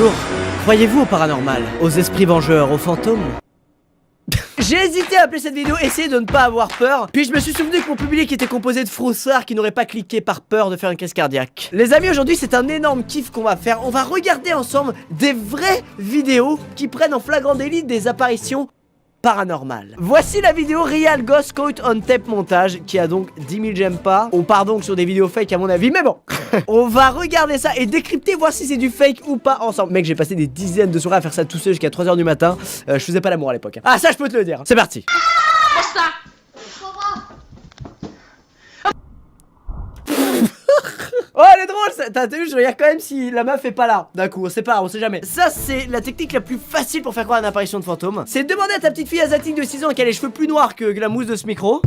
Bonjour, croyez-vous au paranormal, aux esprits vengeurs, aux fantômes? J'ai hésité à appeler cette vidéo Essayer de ne pas avoir peur. Puis je me suis souvenu que mon public était composé de froussards qui n'auraient pas cliqué par peur de faire une crise cardiaque. Les amis, aujourd'hui c'est un énorme kiff qu'on va faire. On va regarder ensemble des vraies vidéos qui prennent en flagrant délit des apparitions paranormales. Voici la vidéo Real Ghost Caught on Tape montage qui a donc 10 000 j'aime pas. On part donc sur des vidéos fake à mon avis, mais bon. On va regarder ça et décrypter, voir si c'est du fake ou pas ensemble. Mec, j'ai passé des dizaines de soirées à faire ça tout seul jusqu'à 3h du matin. Je faisais pas l'amour à l'époque. Ah, ça je peux te le dire. C'est parti. Oh, elle est drôle. T'as vu, je regarde quand même si la meuf est pas là. D'un coup, on sait pas, on sait jamais. Ça, c'est la technique la plus facile pour faire croire à une apparition de fantôme. C'est de demander à ta petite fille asiatique de 6 ans qui a les cheveux plus noirs que la mousse de ce micro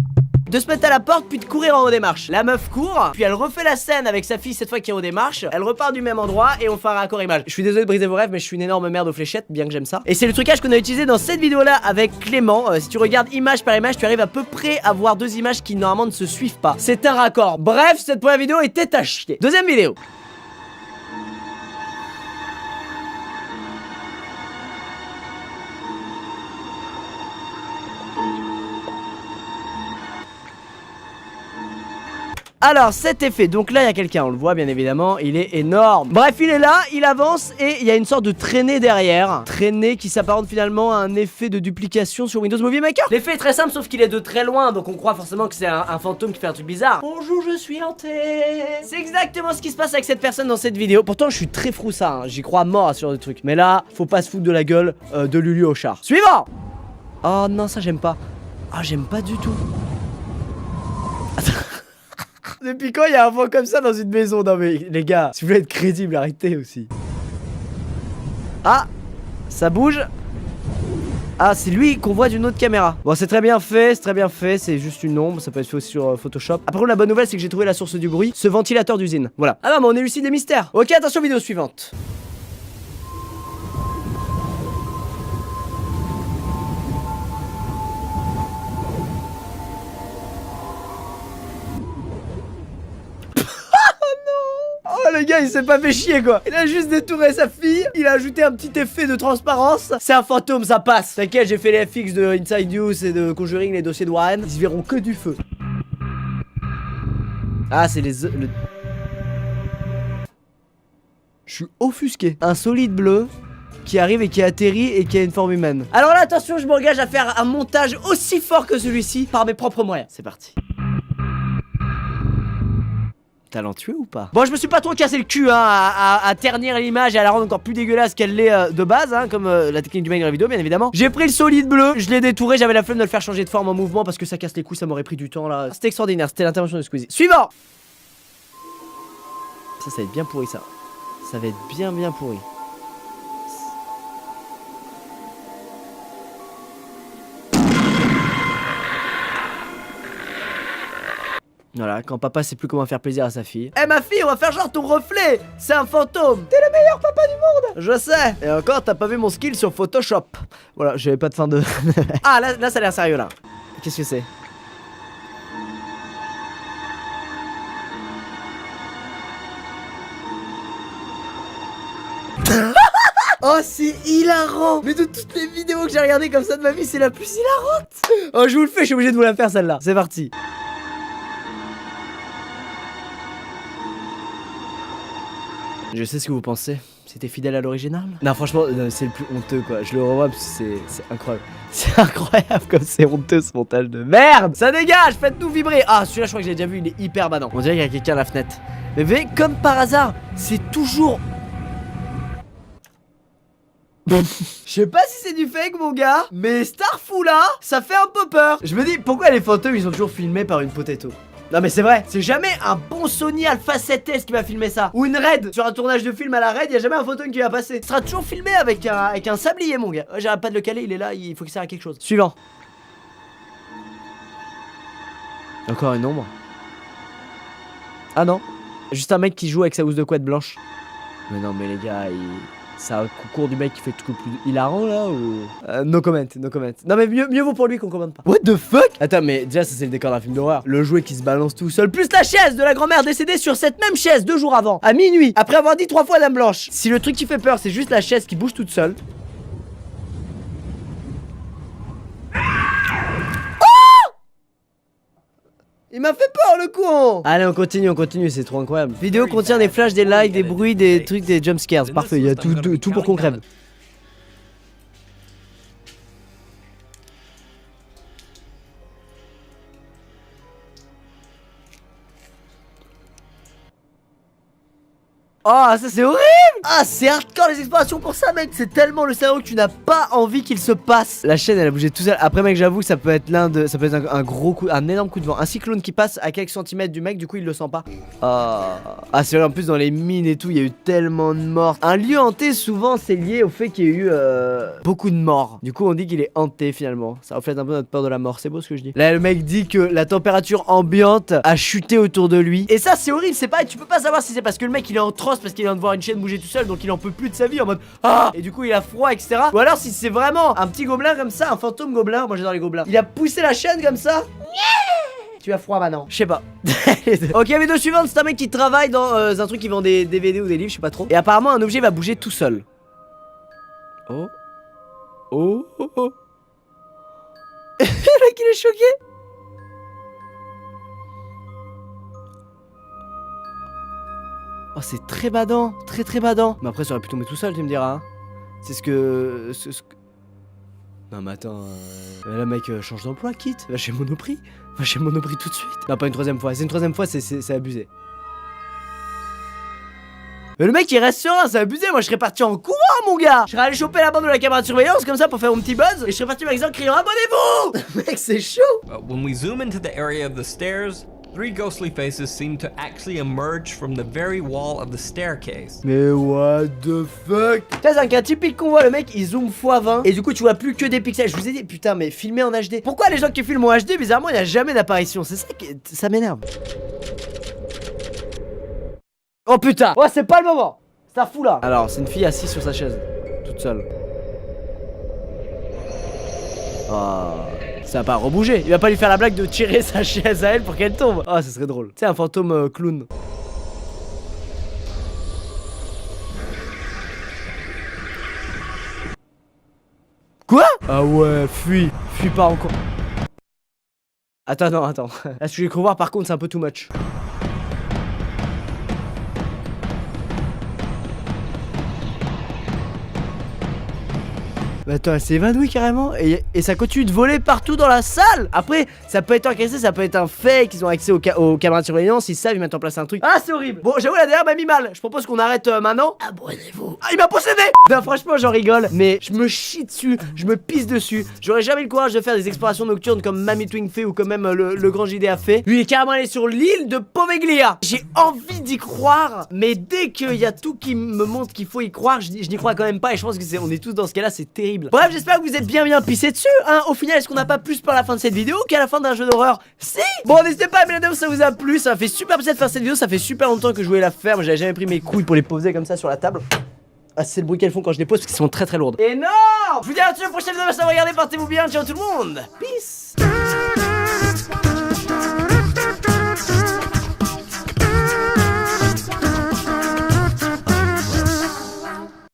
de se mettre à la porte puis de courir en haut des marches. La meuf court, puis elle refait la scène avec sa fille cette fois qui est en haut des marches. Elle repart du même endroit et on fait un raccord image. Je suis désolé de briser vos rêves, mais je suis une énorme merde aux fléchettes, bien que j'aime ça. Et c'est le trucage qu'on a utilisé dans cette vidéo là avec Clément. Si tu regardes image par image, tu arrives à peu près à voir deux images qui normalement ne se suivent pas. C'est un raccord. Bref, cette première vidéo était à chier. Deuxième vidéo. Alors cet effet, donc là il y a quelqu'un, on le voit bien évidemment, il est énorme. Bref, il est là, il avance et il y a une sorte de traînée derrière. Traînée qui s'apparente finalement à un effet de duplication sur Windows Movie Maker. L'effet est très simple sauf qu'il est de très loin, donc on croit forcément que c'est un fantôme qui fait un truc bizarre. Bonjour, je suis hanté. C'est exactement ce qui se passe avec cette personne dans cette vidéo. Pourtant je suis très froussard, hein. J'y crois à mort à ce genre de truc. Mais là, faut pas se foutre de la gueule de Lulu au char. Suivant. Oh non, ça j'aime pas. Ah, j'aime pas du tout. Depuis quand il y a un vent comme ça dans une maison? Non mais les gars, si vous voulez être crédible, arrêtez aussi. Ah, ça bouge. Ah, c'est lui qu'on voit d'une autre caméra. Bon, c'est très bien fait, c'est juste une ombre, ça peut être fait aussi sur Photoshop. Après, la bonne nouvelle, c'est que j'ai trouvé la source du bruit, ce ventilateur d'usine. Voilà. Ah non, mais on élucide les mystères. Ok, attention, vidéo suivante. Oh, le gars il s'est pas fait chier quoi. Il a juste détourné sa fille. Il a ajouté un petit effet de transparence. C'est un fantôme, ça passe. T'inquiète, j'ai fait les FX de Inside Use et de Conjuring, les dossiers de Warren. Ils verront que du feu. Ah, c'est les... Je suis offusqué. Un solide bleu qui arrive et qui atterrit et qui a une forme humaine. Alors là, attention, je m'engage à faire un montage aussi fort que celui-ci par mes propres moyens. C'est parti. Talentueux ou pas? Bon, je me suis pas trop cassé le cul hein, à ternir l'image et à la rendre encore plus dégueulasse qu'elle l'est de base hein, comme la technique du mec dans la vidéo bien évidemment. J'ai pris le solide bleu, je l'ai détouré, j'avais la flemme de le faire changer de forme en mouvement parce que ça casse les couilles, ça m'aurait pris du temps là. C'était extraordinaire, c'était l'intervention de Squeezie. Suivant. Ça va être bien pourri ça. Ça va être bien pourri. Voilà, quand papa sait plus comment faire plaisir à sa fille. Eh ma fille, on va faire genre ton reflet. C'est un fantôme. T'es le meilleur papa du monde. Je sais. Et encore, t'as pas vu mon skill sur Photoshop. Voilà, j'avais pas de fin de... Ah, là ça a l'air sérieux là. Qu'est-ce que c'est? Oh, c'est hilarant. Mais de toutes les vidéos que j'ai regardées comme ça de ma vie, c'est la plus hilarante. Oh, je vous le fais, je suis obligé de vous la faire celle-là. C'est parti. Je sais ce que vous pensez. C'était fidèle à l'original? Non, franchement, c'est le plus honteux quoi. Je le revois parce que c'est incroyable. C'est incroyable comme c'est honteux ce montage de merde. Ça dégage, faites-nous vibrer. Ah, celui-là, je crois que je l'ai déjà vu, il est hyper badant. On dirait qu'il y a quelqu'un à la fenêtre. Mais vous voyez, comme par hasard, c'est toujours... Je sais pas si c'est du fake mon gars, mais Starfou là, ça fait un peu peur. Je me dis, pourquoi les fantômes ils sont toujours filmés par une potato? Non mais c'est vrai, c'est jamais un bon Sony Alpha 7S qui va filmer ça. Ou une Red, sur un tournage de film à la Red, y a jamais un fantôme qui va passer. Ce sera toujours filmé avec un sablier mon gars. J'arrête pas de le caler, il est là, il faut qu'il serve à quelque chose. Suivant. Encore une ombre. Ah non, juste un mec qui joue avec sa housse de couette blanche. Mais non mais les gars, C'est un concours du mec qui fait le truc le plus hilarant là ou... no comment, no comment. Non mais mieux vaut pour lui qu'on commente pas. What the fuck? Attends mais déjà ça c'est le décor d'un film d'horreur. Le jouet qui se balance tout seul, plus la chaise de la grand-mère décédée sur cette même chaise 2 jours avant, à minuit, après avoir dit 3 fois Dame Blanche. Si le truc qui fait peur c'est juste la chaise qui bouge toute seule. Il m'a fait peur le con. Allez on continue, c'est trop incroyable. Vidéo contient des flashs, des likes, des bruits, des trucs, des jumpscares. Parfait, il y a tout pour qu'on crève. Oh ça c'est horrible. Ah c'est hardcore les explorations pour ça mec. C'est tellement le scénario que tu n'as pas envie qu'il se passe. La chaîne elle a bougé tout seul. Après mec j'avoue que ça peut être un gros coup, un énorme coup de vent. Un cyclone qui passe à quelques centimètres du mec, du coup il le sent pas. Ah c'est vrai en plus dans les mines et tout il y a eu tellement de morts. Un lieu hanté souvent c'est lié au fait qu'il y a eu beaucoup de morts. Du coup on dit qu'il est hanté finalement. Ça reflète un peu notre peur de la mort. C'est beau ce que je dis. Là le mec dit que la température ambiante a chuté autour de lui. Et ça c'est horrible, c'est pareil, tu peux pas savoir si c'est parce que le mec il est en transe parce qu'il vient de voir une chaîne bouger tout seul donc il en peut plus de sa vie en mode ah, et du coup il a froid etc. Ou alors si c'est vraiment un petit gobelin comme ça, un fantôme gobelin, moi j'adore les gobelins. Il a poussé la chaîne comme ça. Tu as froid maintenant. Je sais pas. Ok vidéo suivante, c'est un mec qui travaille dans un truc qui vend des DVD ou des livres, je sais pas trop. Et apparemment un objet va bouger tout seul. Oh. Oh oh oh. Le mec il est choqué. Oh c'est très badant, très badant. Mais après ça aurait pu tomber tout seul tu me diras hein. C'est ce que... Non mais attends, là mec change d'emploi, quitte, va chez Monoprix. Va chez Monoprix tout de suite. Non pas une troisième fois, c'est une troisième fois c'est abusé. Mais le mec il reste serein, c'est abusé, moi je serais parti en courant mon gars. Je serais allé choper la bande de la caméra de surveillance comme ça pour faire mon petit buzz. Et je serais parti par exemple criant abonnez-vous. Mec c'est chaud. When we zoom into the area of the stairs, 3 ghostly faces seem to actually emerge from the very wall of the staircase. Mais what the fuck? Ça c'est un cas typique qu'on voit, le mec il zoome x20 et du coup tu vois plus que des pixels. Je vous ai dit putain mais filmer en HD. Pourquoi les gens qui filment en HD bizarrement il n'y a jamais d'apparition? C'est ça qui... ça m'énerve. Oh putain. Oh c'est pas le moment. Ça fout là. Alors c'est une fille assise sur sa chaise toute seule. Oh, ça va pas rebouger. Il va pas lui faire la blague de tirer sa chaise à elle pour qu'elle tombe. Oh, ça serait drôle. C'est un fantôme clown. Quoi? Ah ouais, fuis. Fuis pas encore. Attends, non, attends. Là, ce que j'ai cru voir, par contre, c'est un peu too much. Mais attends, elle s'est évanouie carrément et ça continue de voler partout dans la salle. Après, ça peut être encaissé, ça peut être un fake. Ils ont accès aux caméras de surveillance, ils savent, ils mettent en place un truc. Ah, c'est horrible. Bon, j'avoue, la dernière m'a mis mal. Je propose qu'on arrête maintenant. Abonnez-vous. Ah, il m'a possédé. Non, franchement, j'en rigole. Mais je me chie dessus, je me pisse dessus. J'aurais jamais le courage de faire des explorations nocturnes comme Mamie Twink fait ou comme même le grand JD a fait. Lui, il est carrément allé sur l'île de Poveglia. J'ai envie d'y croire, mais dès qu'il y a tout qui me montre qu'il faut y croire, je n'y crois quand même pas. Et je pense que on est tous dans ce cas-là, c'est terrible. Bref, j'espère que vous êtes bien pissé dessus, hein. Au final, est-ce qu'on n'a pas plus peur à la fin de cette vidéo qu'à la fin d'un jeu d'horreur? Si. Bon, n'hésitez pas à aimer la vidéo si ça vous a plu. Ça fait super plaisir de faire cette vidéo. Ça fait super longtemps que je voulais la faire. Moi, j'avais jamais pris mes couilles pour les poser comme ça sur la table. Ah, c'est le bruit qu'elles font quand je les pose parce qu'elles sont très lourdes. Et non. Je vous dis à la prochaine vidéo. Merci d'avoir regardé. Portez-vous bien. Ciao tout le monde. Peace.